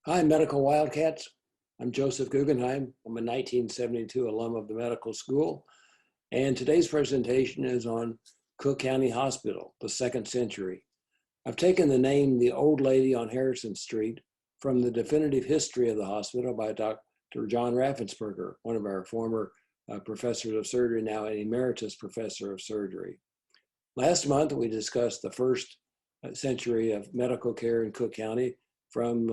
Hi, Medical Wildcats. I'm Joseph Guggenheim. I'm a 1972 alum of the medical school, and today's presentation is on Cook County Hospital, the second century. I've taken the name The Old Lady on Harrison Street from the definitive history of the hospital by Dr. John Raffensperger, one of our former professors of surgery, now an emeritus professor of surgery. Last month, we discussed the first century of medical care in Cook County from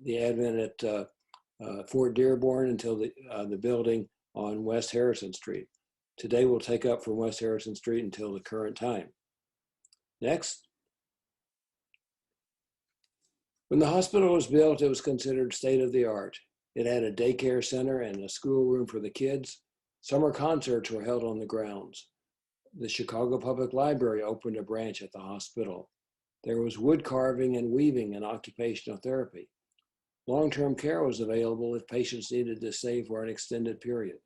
the advent at Fort Dearborn until the building on West Harrison Street. Today we'll take up from West Harrison Street until the current time. Next. When the hospital was built, it was considered state-of-the-art. It had a daycare center and a schoolroom for the kids. Summer concerts were held on the grounds. The Chicago Public Library opened a branch at the hospital. There was wood carving and weaving and occupational therapy. Long-term care was available if patients needed to stay for an extended period.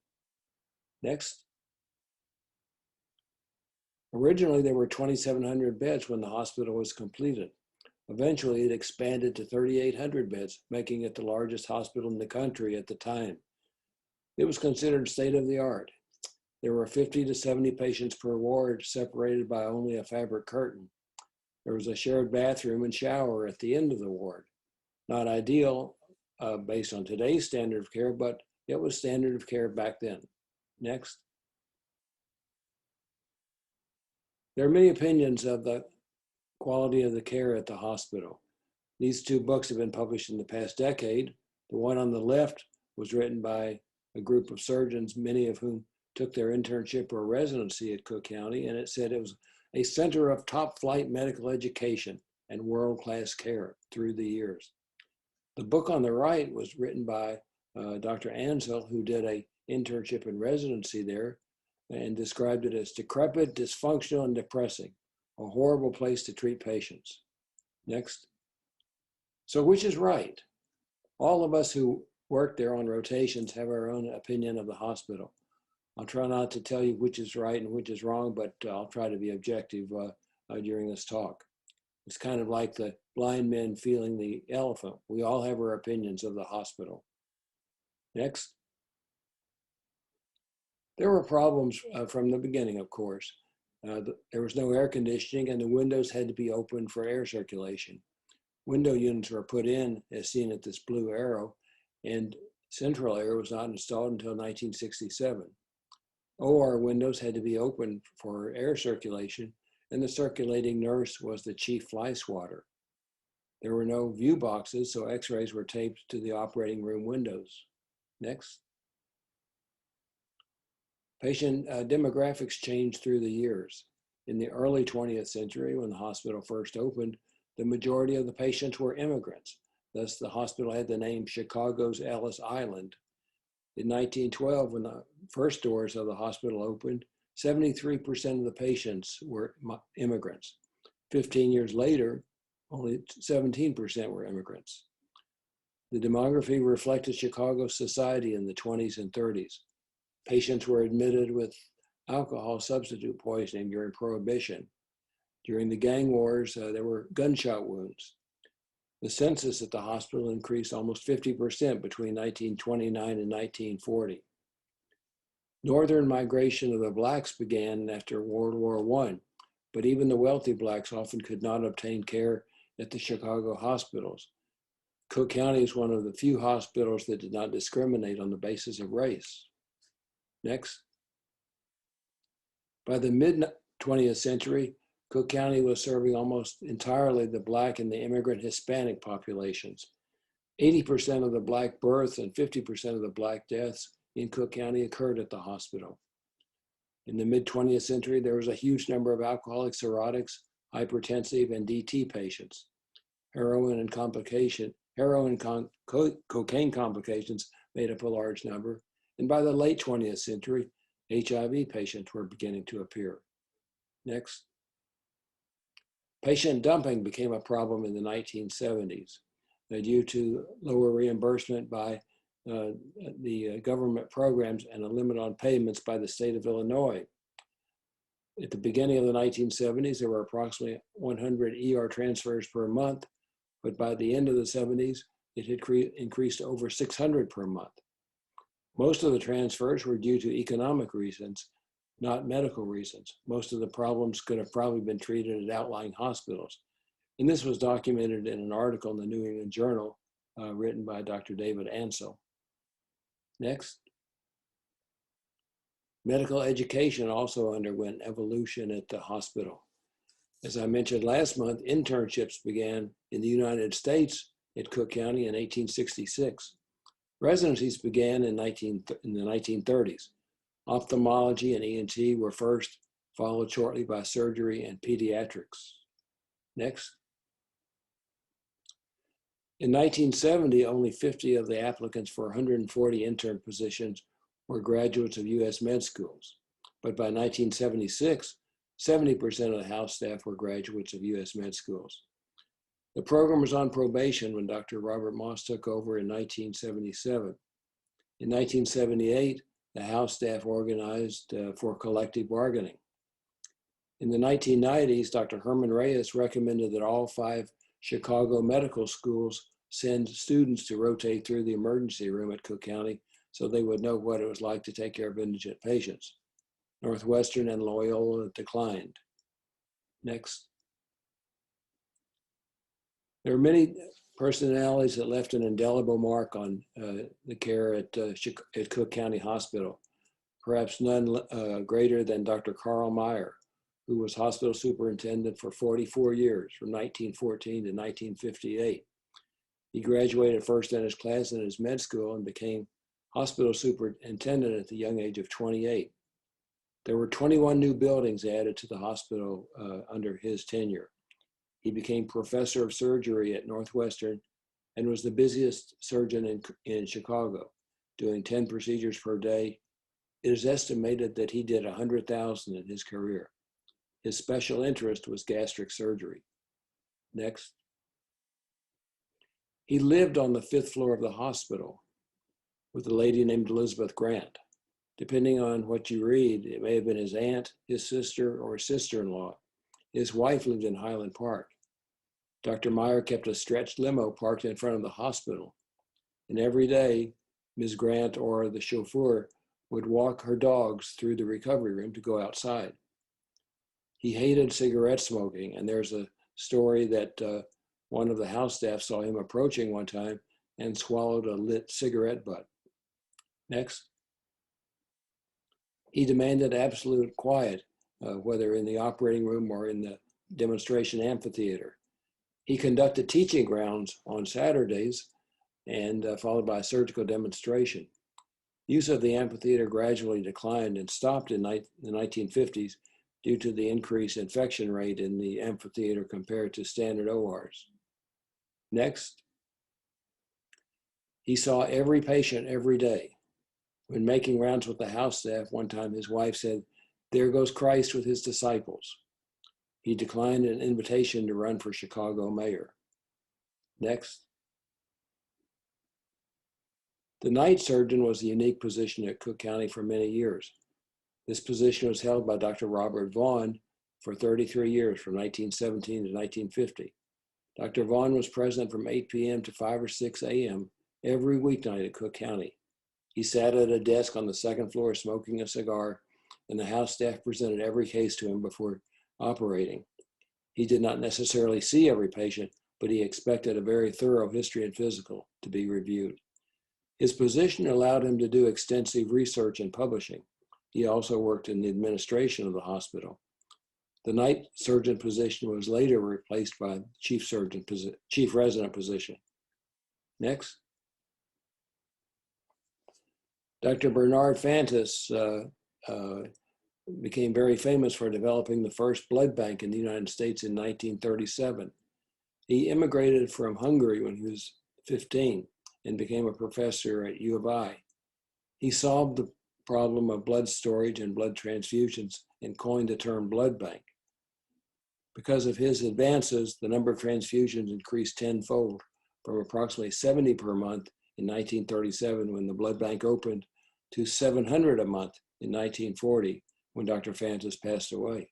Next. Originally, there were 2,700 beds when the hospital was completed. Eventually, it expanded to 3,800 beds, making it the largest hospital in the country at the time. It was considered state-of-the-art. There were 50 to 70 patients per ward, separated by only a fabric curtain. There was a shared bathroom and shower at the end of the ward. Not ideal based on today's standard of care, but it was standard of care back then. Next. There are many opinions of the quality of the care at the hospital. These two books have been published in the past decade. The one on the left was written by a group of surgeons, many of whom took their internship or residency at Cook County, and it said it was a center of top-flight medical education and world-class care through the years. The book on the right was written by Dr. Ansel, who did an internship and residency there, and described it as decrepit, dysfunctional, and depressing, a horrible place to treat patients. Next. So which is right? All of us who work there on rotations have our own opinion of the hospital. I'll try not to tell you which is right and which is wrong, but I'll try to be objective during this talk. It's kind of like the blind men feeling the elephant. We all have our opinions of the hospital. Next. There were problems from the beginning, of course. There was no air conditioning and the windows had to be open for air circulation. Window units were put in, as seen at this blue arrow, and central air was not installed until 1967. OR windows had to be open for air circulation, and the circulating nurse was the chief fly swatter. There were no view boxes, so x-rays were taped to the operating room windows. Next. Patient demographics changed through the years. In the early 20th century, when the hospital first opened, the majority of the patients were immigrants. Thus, the hospital had the name Chicago's Ellis Island. In 1912, when the first doors of the hospital opened, 73% of the patients were immigrants. 15 years later, only 17% were immigrants. The demography reflected Chicago's society in the 20s and 30s. Patients were admitted with alcohol substitute poisoning during Prohibition. During the gang wars, there were gunshot wounds. The census at the hospital increased almost 50% between 1929 and 1940. Northern migration of the blacks began after World War I, but even the wealthy blacks often could not obtain care at the Chicago hospitals. Cook County is one of the few hospitals that did not discriminate on the basis of race. Next. By the mid-20th century, Cook County was serving almost entirely the Black and the immigrant Hispanic populations. 80% of the Black births and 50% of the Black deaths in Cook County occurred at the hospital. In the mid-20th century, there was a huge number of alcoholic cirrhotics, hypertensive, and DT patients. Heroin and cocaine complications made up a large number. And by the late 20th century, HIV patients were beginning to appear. Next. Patient dumping became a problem in the 1970s due to lower reimbursement by the government programs and a limit on payments by the state of Illinois. At the beginning of the 1970s, there were approximately 100 ER transfers per month, but by the end of the 70s, it had increased to over 600 per month. Most of the transfers were due to economic reasons, not medical reasons. Most of the problems could have probably been treated at outlying hospitals. And this was documented in an article in the New England Journal written by Dr. David Ansell. Next. Medical education also underwent evolution at the hospital. As I mentioned last month, internships began in the United States at Cook County in 1866. Residencies began in the 1930s. Ophthalmology and ENT were first, followed shortly by surgery and pediatrics. Next. In 1970, only 50 of the applicants for 140 intern positions were graduates of U.S. med schools. But by 1976, 70% of the house staff were graduates of U.S. med schools. The program was on probation when Dr. Robert Moss took over in 1977. In 1978, the house staff organized for collective bargaining. In the 1990s, Dr. Herman Reyes recommended that all 5 Chicago medical schools send students to rotate through the emergency room at Cook County so they would know what it was like to take care of indigent patients. Northwestern and Loyola declined. Next. There are many personalities that left an indelible mark on the care at Cook County Hospital. Perhaps none greater than Dr. Karl Meyer, who was hospital superintendent for 44 years, from 1914 to 1958. He graduated first in his class in his med school and became hospital superintendent at the young age of 28. There were 21 new buildings added to the hospital under his tenure. He became professor of surgery at Northwestern and was the busiest surgeon in Chicago, doing 10 procedures per day. It is estimated that he did 100,000 in his career. His special interest was gastric surgery. Next. He lived on the 5th floor of the hospital with a lady named Elizabeth Grant. Depending on what you read, it may have been his aunt, his sister, or his sister-in-law. His wife lived in Highland Park. Dr. Meyer kept a stretched limo parked in front of the hospital. And every day, Ms. Grant or the chauffeur would walk her dogs through the recovery room to go outside. He hated cigarette smoking, and there's a story that one of the house staff saw him approaching one time and swallowed a lit cigarette butt. Next. He demanded absolute quiet, whether in the operating room or in the demonstration amphitheater. He conducted teaching grounds on Saturdays and followed by a surgical demonstration. Use of the amphitheater gradually declined and stopped in the 1950s due to the increased infection rate in the amphitheater compared to standard ORs. Next. He saw every patient every day. When making rounds with the house staff, one time his wife said, "There goes Christ with his disciples." He declined an invitation to run for Chicago mayor. Next. The night surgeon was a unique position at Cook County for many years. This position was held by Dr. Robert Vaughn for 33 years, from 1917 to 1950. Dr. Vaughn was present from 8 p.m. to 5 or 6 a.m. every weeknight at Cook County. He sat at a desk on the 2nd floor smoking a cigar, and the house staff presented every case to him before operating. He did not necessarily see every patient, but he expected a very thorough history and physical to be reviewed. His position allowed him to do extensive research and publishing. He also worked in the administration of the hospital. The night surgeon position was later replaced by the chief resident position. Next. Dr. Bernard Fantus became very famous for developing the first blood bank in the United States in 1937. He immigrated from Hungary when he was 15 and became a professor at U of I. He solved the problem of blood storage and blood transfusions and coined the term blood bank. Because of his advances, the number of transfusions increased tenfold, from approximately 70 per month in 1937 when the blood bank opened to 700 a month in 1940 when Dr. Fantus passed away.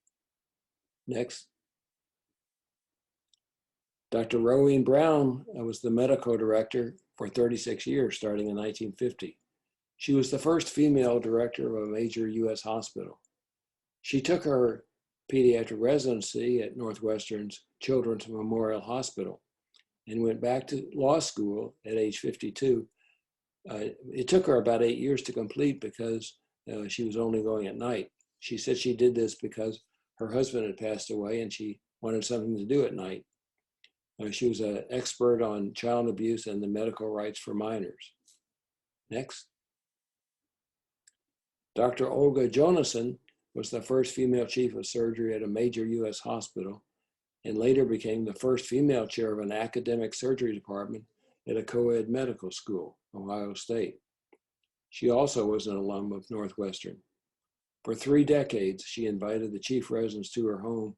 Next. Dr. Rowine Brown was the medical director for 36 years, starting in 1950. She was the first female director of a major U.S. hospital. She took her pediatric residency at Northwestern's Children's Memorial Hospital and went back to law school at age 52. It took her about 8 years to complete because she was only going at night. She said she did this because her husband had passed away and she wanted something to do at night. She was an expert on child abuse and the medical rights for minors. Next. Dr. Olga Jonasson was the first female chief of surgery at a major U.S. hospital and later became the first female chair of an academic surgery department at a co-ed medical school, Ohio State. She also was an alum of Northwestern. For 3 decades, she invited the chief residents to her home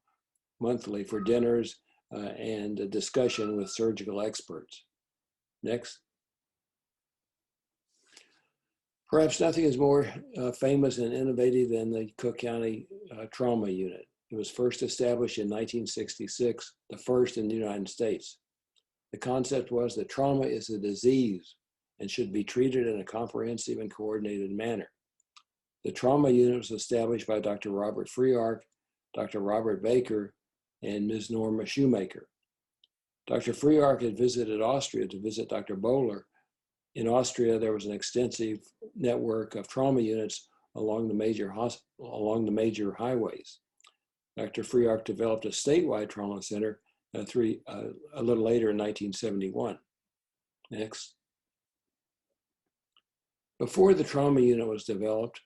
monthly for dinners and a discussion with surgical experts. Next. Perhaps nothing is more famous and innovative than the Cook County Trauma Unit. It was first established in 1966, the first in the United States. The concept was that trauma is a disease and should be treated in a comprehensive and coordinated manner. The Trauma Unit was established by Dr. Robert Freeark, Dr. Robert Baker, and Ms. Norma Shoemaker. Dr. Freeark had visited Austria to visit Dr. Bowler. In Austria, there was an extensive network of trauma units along the major highways. Dr. Freeark developed a statewide trauma center a little later in 1971. Next. Before the trauma unit was developed,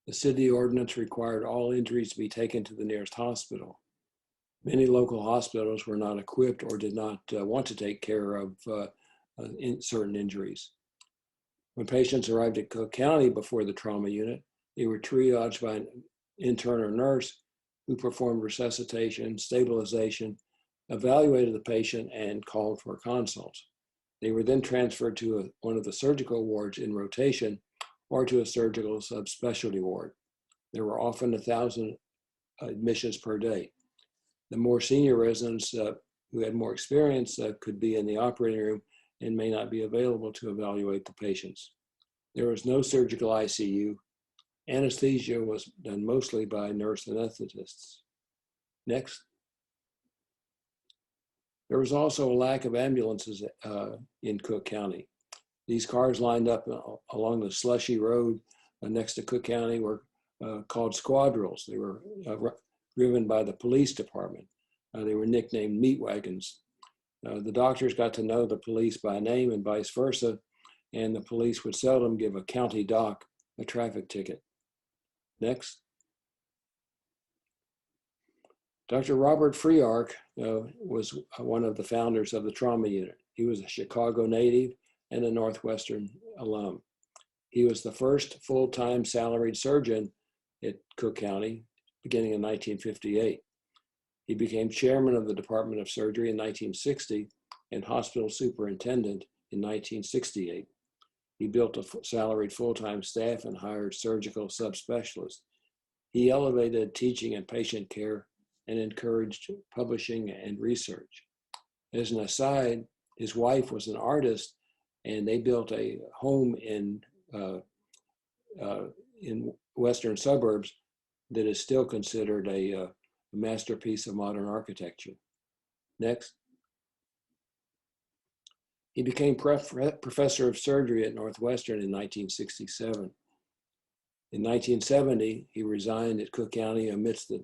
the city ordinance required all injuries to be taken to the nearest hospital. Many local hospitals were not equipped or did not want to take care of certain injuries. When patients arrived at Cook County before the trauma unit, they were triaged by an intern or nurse who performed resuscitation, stabilization, evaluated the patient, and called for consults. They were then transferred to one of the surgical wards in rotation or to a surgical subspecialty ward. There were often 1,000 admissions per day. The more senior residents who had more experience could be in the operating room and may not be available to evaluate the patients. There was no surgical ICU. Anesthesia was done mostly by nurse anesthetists. Next. There was also a lack of ambulances in Cook County. These cars lined up along the slushy road next to Cook County were called squadrils. They were driven by the police department. They were nicknamed meat wagons. The doctors got to know the police by name and vice versa, and the police would seldom give a county doc a traffic ticket. Next. Dr. Robert Freeark was one of the founders of the trauma unit. He was a Chicago native and a Northwestern alum. He was the first full-time salaried surgeon at Cook County beginning in 1958. He became chairman of the Department of Surgery in 1960 and hospital superintendent in 1968. He built a salaried full-time staff and hired surgical subspecialists. He elevated teaching and patient care and encouraged publishing and research. As an aside, his wife was an artist, and they built a home in western suburbs that is still considered a masterpiece of modern architecture. Next. He became professor of surgery at Northwestern in 1967. In 1970, he resigned at Cook County amidst the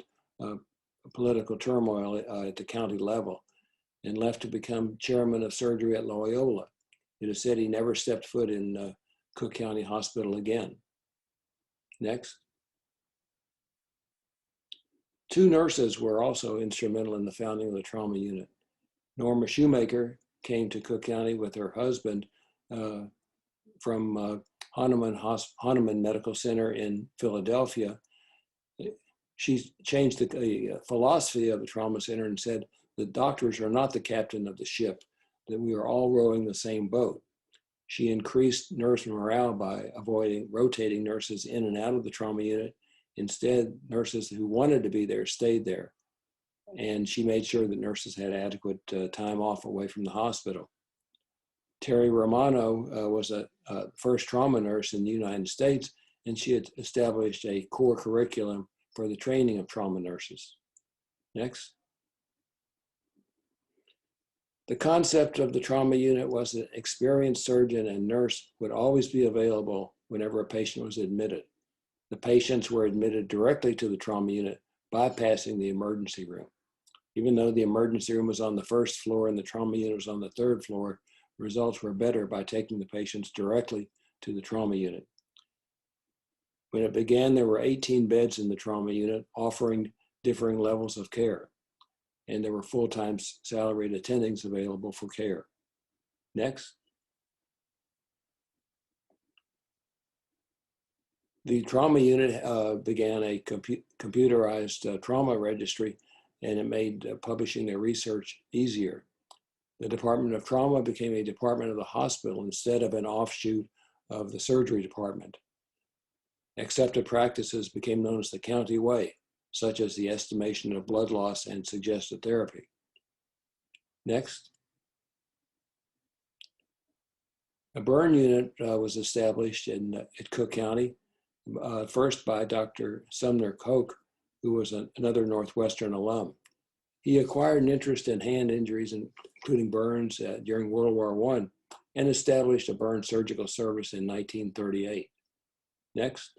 political turmoil at the county level and left to become chairman of surgery at Loyola. It is said he never stepped foot in Cook County Hospital again. Next. 2 nurses were also instrumental in the founding of the trauma unit. Norma Shoemaker came to Cook County with her husband from Hahnemann Medical Center in Philadelphia. She changed the philosophy of the trauma center and said, the doctors are not the captain of the ship, that we are all rowing the same boat. She increased nurse morale by avoiding rotating nurses in and out of the trauma unit. Instead, nurses who wanted to be there stayed there. and she made sure that nurses had adequate time off away from the hospital. Terry Romano was a first trauma nurse in the United States, and she had established a core curriculum for the training of trauma nurses. Next. The concept of the trauma unit was that an experienced surgeon and nurse would always be available whenever a patient was admitted. The patients were admitted directly to the trauma unit, bypassing the emergency room. Even though the emergency room was on the first floor and the trauma unit was on the third floor, results were better by taking the patients directly to the trauma unit. When it began, there were 18 beds in the trauma unit offering differing levels of care, and there were full-time salaried attendings available for care. Next. The trauma unit began a computerized trauma registry, and it made publishing their research easier. The Department of Trauma became a department of the hospital instead of an offshoot of the surgery department. Accepted practices became known as the county way, such as the estimation of blood loss and suggested therapy. Next. A burn unit was established at Cook County, first by Dr. Sumner Koch, who was another Northwestern alum. He acquired an interest in hand injuries, including burns, during World War I, and established a burn surgical service in 1938. Next.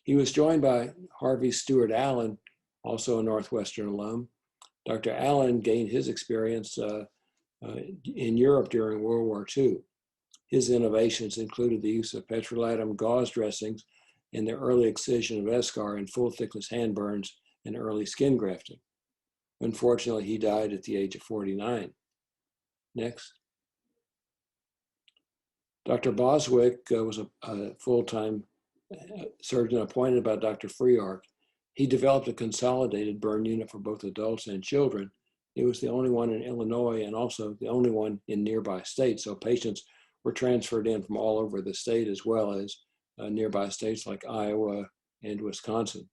He was joined by Harvey Stewart Allen, also a Northwestern alum. Dr. Allen gained his experience in Europe during World War II. His innovations included the use of petrolatum gauze dressings and the early excision of eschar in full thickness hand burns and early skin grafting. Unfortunately, he died at the age of 49. Next. Dr. Boswick was a full-time surgeon appointed by Dr. Freeark. He developed a consolidated burn unit for both adults and children. It was the only one in Illinois and also the only one in nearby states. So patients were transferred in from all over the state as well as nearby states like Iowa and Wisconsin.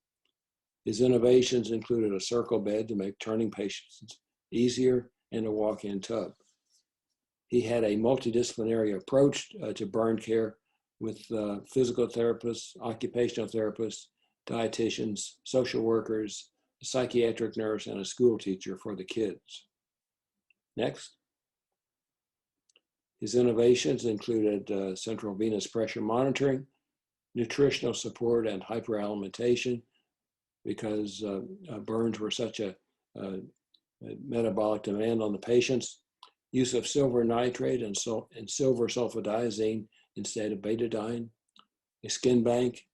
His innovations included a circle bed to make turning patients easier and a walk-in tub. He had a multidisciplinary approach to burn care with physical therapists, occupational therapists, dietitians, social workers, a psychiatric nurse, and a school teacher for the kids. Next. His innovations included central venous pressure monitoring, nutritional support, and hyperalimentation, because burns were such a metabolic demand on the patients. Use of silver nitrate and silver sulfadiazine instead of betadine. A skin bank.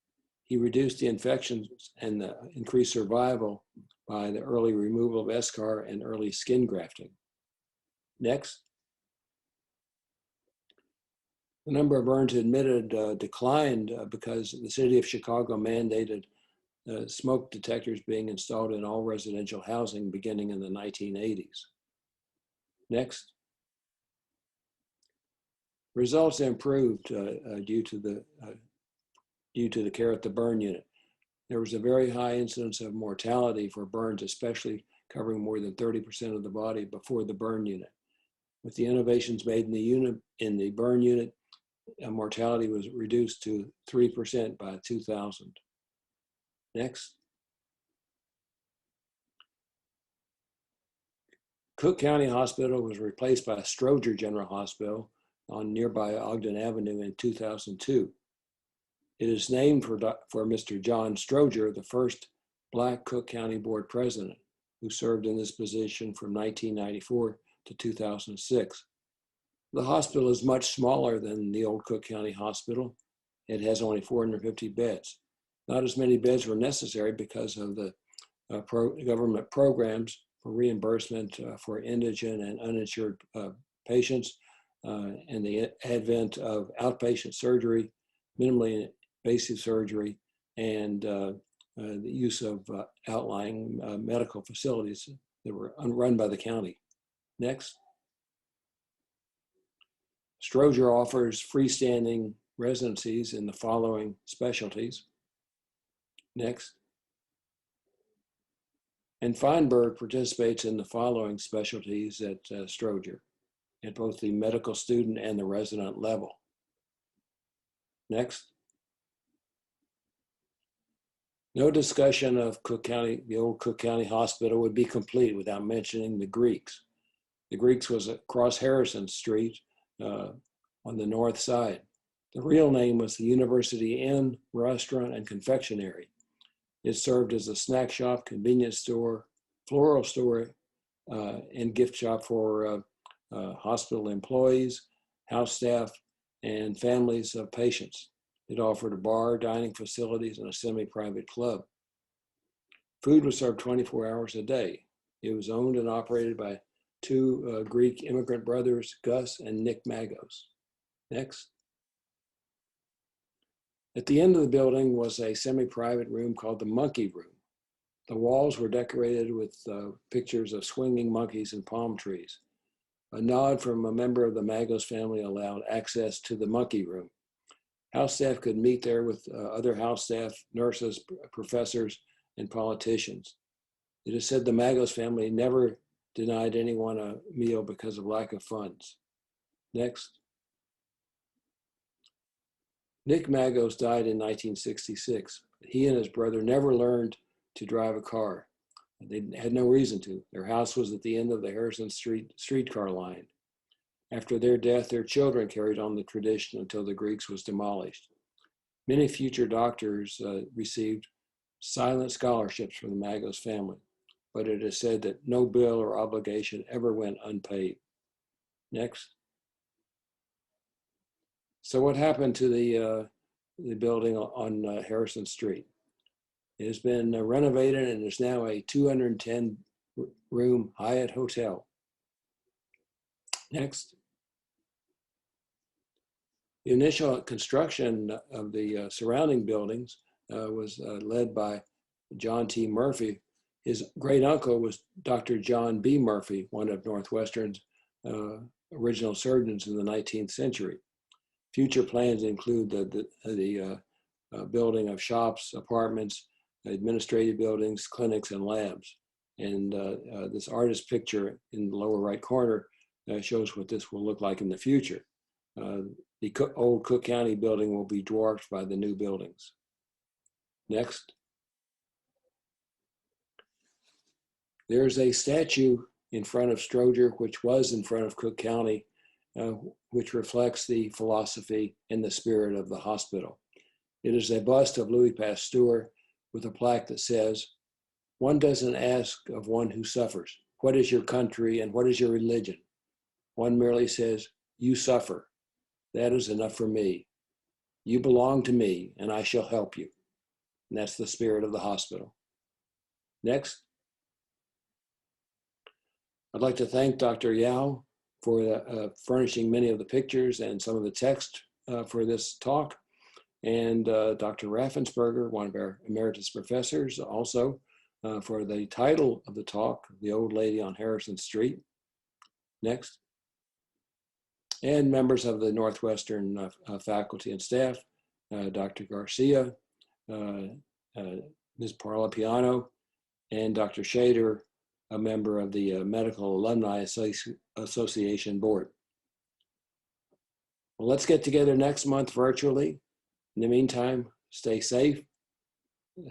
He reduced the infections and increased survival by the early removal of eschar and early skin grafting. Next. The number of burns admitted declined because the city of Chicago mandated smoke detectors being installed in all residential housing beginning in the 1980s. Next. Results improved due to the care at the burn unit. There was a very high incidence of mortality for burns, especially covering more than 30% of the body before the burn unit. With the innovations made in the burn unit, mortality was reduced to 3% by 2000. Next. Cook County Hospital was replaced by Stroger General Hospital on nearby Ogden Avenue in 2002. It is named for Mr. John Stroger, the first Black Cook County Board President, who served in this position from 1994 to 2006. The hospital is much smaller than the old Cook County Hospital. It has only 450 beds. Not as many beds were necessary because of the government programs for reimbursement for indigent and uninsured patients, and the advent of outpatient surgery, minimally invasive surgery, and the use of outlying medical facilities that were run by the county. Next. Stroger offers freestanding residencies in the following specialties. Next. And Feinberg participates in the following specialties at Stroger, at both the medical student and the resident level. Next. No discussion of Cook County, the old Cook County Hospital, would be complete without mentioning the Greeks. The Greeks was across Harrison Street on the north side. The real name was the University Inn, Restaurant, and Confectionery. It served as a snack shop, convenience store, floral store, and gift shop for hospital employees, house staff, and families of patients. It offered a bar, dining facilities, and a semi-private club. Food was served 24 hours a day. It was owned and operated by two Greek immigrant brothers, Gus and Nick Magos. Next. At the end of the building was a semi-private room called the Monkey Room. The walls were decorated with pictures of swinging monkeys and palm trees. A nod from a member of the Magos family allowed access to the Monkey Room. House staff could meet there with other house staff, nurses, professors, and politicians. It is said the Magos family never denied anyone a meal because of lack of funds. Next. Nick Magos died in 1966. He and his brother never learned to drive a car. They had no reason to. Their house was at the end of the Harrison Street streetcar line. After their death, their children carried on the tradition until the Greeks was demolished. Many future doctors received silent scholarships from the Magos family, but it is said that no bill or obligation ever went unpaid. Next. So what happened to the building on Harrison Street? It has been renovated and is now a 210-room Hyatt hotel. Next. The initial construction of the surrounding buildings was led by John T. Murphy. His great uncle was Dr. John B. Murphy, one of Northwestern's original surgeons in the 19th century. Future plans include the building of shops, apartments, administrative buildings, clinics, and labs. And this artist picture in the lower right corner shows what this will look like in the future. The old Cook County building will be dwarfed by the new buildings. Next. There's a statue in front of Stroger, which was in front of Cook County, which reflects the philosophy and the spirit of the hospital. It is a bust of Louis Pasteur with a plaque that says, "One doesn't ask of one who suffers, what is your country and what is your religion? One merely says, you suffer. That is enough for me. You belong to me and I shall help you." And that's the spirit of the hospital. Next. I'd like to thank Dr. Yao for furnishing many of the pictures and some of the text for this talk. And Dr. Raffensperger, one of our emeritus professors, also for the title of the talk, The Old Lady on Harrison Street. Next. And members of the Northwestern faculty and staff, Dr. Garcia, Ms. Parlapiano, and Dr. Shader, a member of the Medical Alumni Association Board. Well, let's get together next month virtually. In the meantime, stay safe,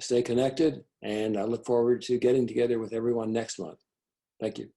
stay connected, and I look forward to getting together with everyone next month. Thank you.